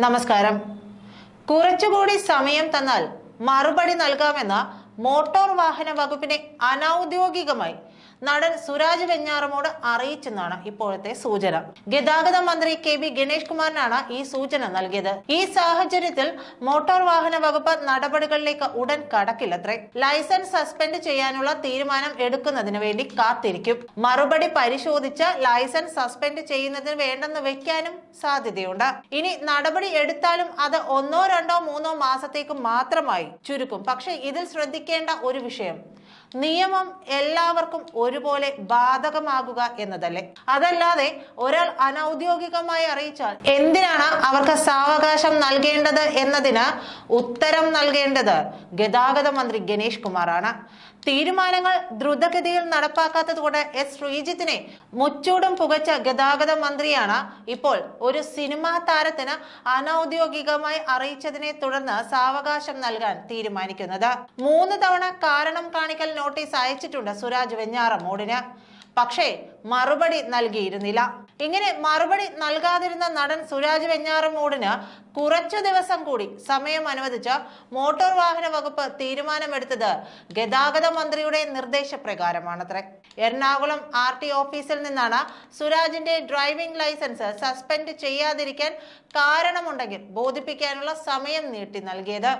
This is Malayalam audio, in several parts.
നമസ്കാരം. കുറച്ചുകൂടി സമയം തന്നാൽ മറുപടി നൽകാമെന്ന മോട്ടോർ വാഹന വകുപ്പിനെ അനൌദ്യോഗികമായി നടൻ സുരാജ് വെഞ്ഞാറമൂട് അറിയിച്ചെന്നാണ് ഇപ്പോഴത്തെ സൂചന. ഗതാഗത മന്ത്രി കെ ബി ഗണേഷ് കുമാറിനാണ് ഈ സൂചന നൽകിയത്. ഈ സാഹചര്യത്തിൽ മോട്ടോർ വാഹന വകുപ്പ് നടപടികളിലേക്ക് ഉടൻ കടക്കില്ലത്രേ. ലൈസൻസ് സസ്പെൻഡ് ചെയ്യാനുള്ള തീരുമാനം എടുക്കുന്നതിന് വേണ്ടി കാത്തിരിക്കും. മറുപടി പരിശോധിച്ച് ലൈസൻസ് സസ്പെൻഡ് ചെയ്യുന്നതിന് വേണ്ടെന്ന് വെക്കാനും സാധ്യതയുണ്ട്. ഇനി നടപടി എടുത്താലും അത് 1, 2, 3 മാസത്തേക്ക് മാത്രമായി ചുരുക്കും. പക്ഷെ ഇതിൽ ശ്രദ്ധിക്കേണ്ട ഒരു വിഷയം, നിയമം എല്ലാവർക്കും ഒരുപോലെ ബാധകമാകുക എന്നതല്ലേ. അതല്ലാതെ ഒരാൾ അനൌദ്യോഗികമായി അറിയിച്ചാൽ എന്തിനാണ് അവർക്ക് സാവകാശം നൽകേണ്ടത് എന്നതിന് ഉത്തരം നൽകേണ്ടത് ഗതാഗത മന്ത്രി ഗണേഷ് കുമാറാണ്. തീരുമാനങ്ങൾ ദ്രുതഗതിയിൽ നടപ്പാക്കാത്തതുകൊണ്ട് എസ് ശ്രീജിത്തിനെ മുച്ചൂടും പുകച്ച ഗതാഗത മന്ത്രിയാണ് ഇപ്പോൾ ഒരു സിനിമാ താരത്തിന് അനൌദ്യോഗികമായി അറിയിച്ചതിനെ തുടർന്ന് സാവകാശം നൽകാൻ തീരുമാനിക്കുന്നത്. 3 തവണ കാരണം കാണിക്കൽ നോട്ടീസ് അയച്ചിട്ടുണ്ട് സുരാജ് വെഞ്ഞാറമൂടിന്. പക്ഷേ മറുപടി നൽകിയിരുന്നില്ല. ഇങ്ങനെ മറുപടി നൽകാതിരുന്ന നടൻ സുരാജ് വെഞ്ഞാറമൂടിന് കുറച്ചു ദിവസം കൂടി സമയം അനുവദിച്ച മോട്ടോർ വാഹന വകുപ്പ് തീരുമാനമെടുത്തത് ഗതാഗത മന്ത്രിയുടെ നിർദ്ദേശപ്രകാരമാണത്രേ. എറണാകുളം RT ഓഫീസിൽ നിന്നാണ് സുരാജിന്റെ ഡ്രൈവിംഗ് ലൈസൻസ് സസ്പെൻഡ് ചെയ്യാതിരിക്കാൻ കാരണമുണ്ടെങ്കിൽ ബോധിപ്പിക്കാനുള്ള സമയം നീട്ടി നൽകിയത്.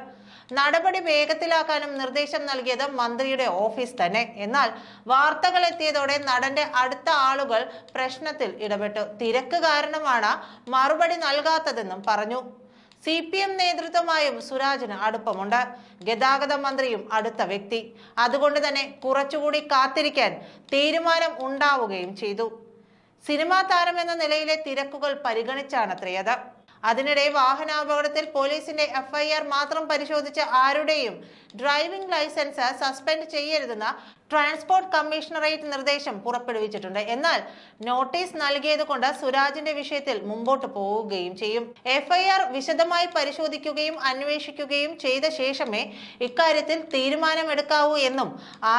നടപടി വേഗത്തിലാക്കാനും നിർദ്ദേശം നൽകിയത് മന്ത്രിയുടെ ഓഫീസ് തന്നെ. എന്നാൽ വാർത്തകൾ എത്തിയതോടെ നടന്റെ അടുത്ത ആളുകൾ പ്രശ്നത്തിൽ ഇടപെട്ടു. തിരക്ക് കാരണമാണ് മറുപടി നൽകാത്തതെന്നും പറഞ്ഞു. CPM നേതൃത്വമായും സുരാജിന് അടുപ്പമുണ്ട്. ഗതാഗത മന്ത്രിയും അടുത്ത വ്യക്തി. അതുകൊണ്ട് തന്നെ കുറച്ചുകൂടി കാത്തിരിക്കാൻ തീരുമാനം ഉണ്ടാവുകയും ചെയ്തു. സിനിമാ താരം എന്ന നിലയിലെ തിരക്കുകൾ പരിഗണിച്ചാണത്രയത്. അതിനിടെ വാഹനാപകടത്തിൽ പോലീസിന്റെ FIR മാത്രം പരിശോധിച്ച് ആരുടെയും ഡ്രൈവിംഗ് ലൈസൻസ് സസ്പെൻഡ് ചെയ്യരുതെന്ന ട്രാൻസ്പോർട്ട് കമ്മീഷണറേറ്റ് നിർദ്ദേശം പുറപ്പെടുവിച്ചിട്ടുണ്ട്. എന്നാൽ നോട്ടീസ് നൽകിയത് കൊണ്ട് സുരാജിന്റെ വിഷയത്തിൽ മുമ്പോട്ട് പോവുകയും ചെയ്യും. FIR വിശദമായി പരിശോധിക്കുകയും അന്വേഷിക്കുകയും ചെയ്ത ശേഷമേ ഇക്കാര്യത്തിൽ തീരുമാനമെടുക്കാവൂ എന്നും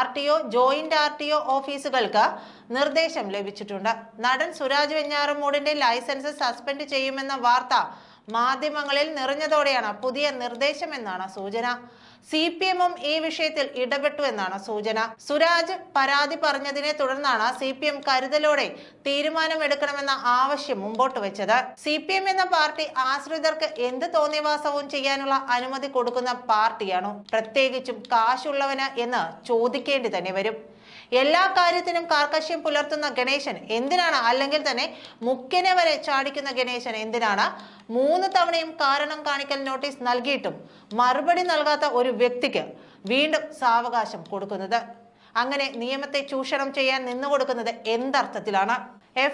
RTO, ജോയിന്റ് RTO ഓഫീസുകൾക്ക് നിർദ്ദേശം ലഭിച്ചിട്ടുണ്ട്. നടൻ സുരാജ് വെഞ്ഞാറമൂടിന്റെ ലൈസൻസ് സസ്പെൻഡ് ചെയ്യുമെന്ന വാർത്ത മാധ്യമങ്ങളിൽ നിറഞ്ഞതോടെയാണ് പുതിയ നിർദ്ദേശമെന്നാണ് സൂചന. CPM ഈ വിഷയത്തിൽ ഇടപെട്ടു എന്നാണ് സൂചന. സുരാജ് പരാതി പറഞ്ഞതിനെ തുടർന്നാണ് CPM കരുതലോടെ തീരുമാനമെടുക്കണമെന്ന ആവശ്യം മുമ്പോട്ട് വെച്ചത്. CPM എന്ന പാർട്ടി ആശ്രിതർക്ക് എന്ത് തോന്നിവാസവും ചെയ്യാനുള്ള അനുമതി കൊടുക്കുന്ന പാർട്ടിയാണോ? പ്രത്യേകിച്ചും കാശുള്ളവന് എന്ന് ചോദിക്കേണ്ടി തന്നെ വരും. എല്ലാ കാര്യത്തിനും കാർക്കശ്യം പുലർത്തുന്ന ഗണേശൻ എന്തിനാണ്, അല്ലെങ്കിൽ തന്നെ മുഖ്യനെ വരെ ചാടിക്കുന്ന ഗണേശൻ എന്തിനാണ് 3 തവണയും കാരണം കാണിക്കൽ നോട്ടീസ് നൽകിയിട്ടും മറുപടി നൽകാത്ത ഒരു വ്യക്തിക്ക് വീണ്ടും സാവകാശം കൊടുക്കുന്നത്? അങ്ങനെ നിയമത്തെ ചൂഷണം ചെയ്യാൻ നിന്നുകൊടുക്കുന്നത് എന്തർത്ഥത്തിലാണ്?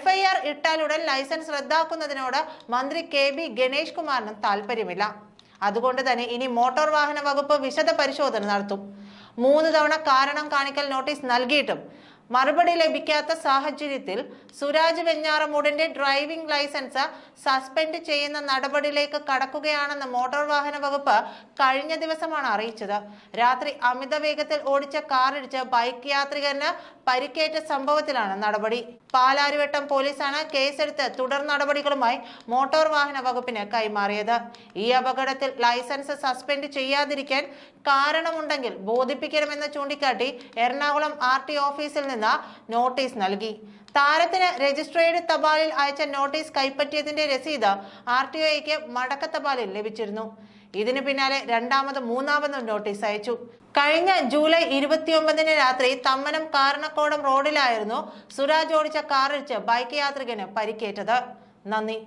FIR ഇട്ടാലുടൻ ലൈസൻസ് റദ്ദാക്കുന്നതിനോട് മന്ത്രി കെ ബി ഗണേഷ് കുമാറിനും താല്പര്യമില്ല. അതുകൊണ്ട് തന്നെ ഇനി മോട്ടോർ വാഹന വകുപ്പ് വിശദ പരിശോധന നടത്തും. 3 തവണ കാരണം കാണിക്കൽ നോട്ടീസ് നൽകിയിട്ടും മറുപടി ലഭിക്കാത്ത സാഹചര്യത്തിൽ സുരാജ് വെഞ്ഞാറമൂടിന്റെ ഡ്രൈവിംഗ് ലൈസൻസ് സസ്പെൻഡ് ചെയ്യുന്ന നടപടിയിലേക്ക് കടക്കുകയാണെന്ന് മോട്ടോർ വാഹന വകുപ്പ് കഴിഞ്ഞ ദിവസമാണ് അറിയിച്ചത്. രാത്രി അമിത വേഗത്തിൽ ഓടിച്ച കാറിടിച്ച് ബൈക്ക് യാത്രികന് പരിക്കേറ്റ സംഭവത്തിലാണ് നടപടി. പാലാരിവട്ടം പോലീസാണ് കേസെടുത്ത് തുടർ നടപടികളുമായി മോട്ടോർ വാഹന വകുപ്പിന് കൈമാറിയത്. ഈ അപകടത്തിൽ ലൈസൻസ് സസ്പെൻഡ് ചെയ്യാതിരിക്കാൻ കാരണമുണ്ടെങ്കിൽ ബോധിപ്പിക്കണമെന്ന് ചൂണ്ടിക്കാട്ടി എറണാകുളം RT ഓഫീസിൽ നിന്ന് നോട്ടീസ് നൽകി. താരത്തിന് രജിസ്ട്രേഡ് തപാലിൽ അയച്ച നോട്ടീസ് കൈപ്പറ്റിയതിന്റെ രസീത് RTOയ്ക്ക് മടക്ക തപാലിൽ ലഭിച്ചിരുന്നു. ഇതിന് പിന്നാലെ രണ്ടാമതും മൂന്നാമതും നോട്ടീസ് അയച്ചു. കഴിഞ്ഞ ജൂലൈ 29 രാത്രി തമ്മനം കാരണക്കോടം റോഡിലായിരുന്നു സുരാജ് ഓടിച്ച കാറിടിച്ച് ബൈക്ക് യാത്രികന് പരിക്കേറ്റത്. നന്ദി.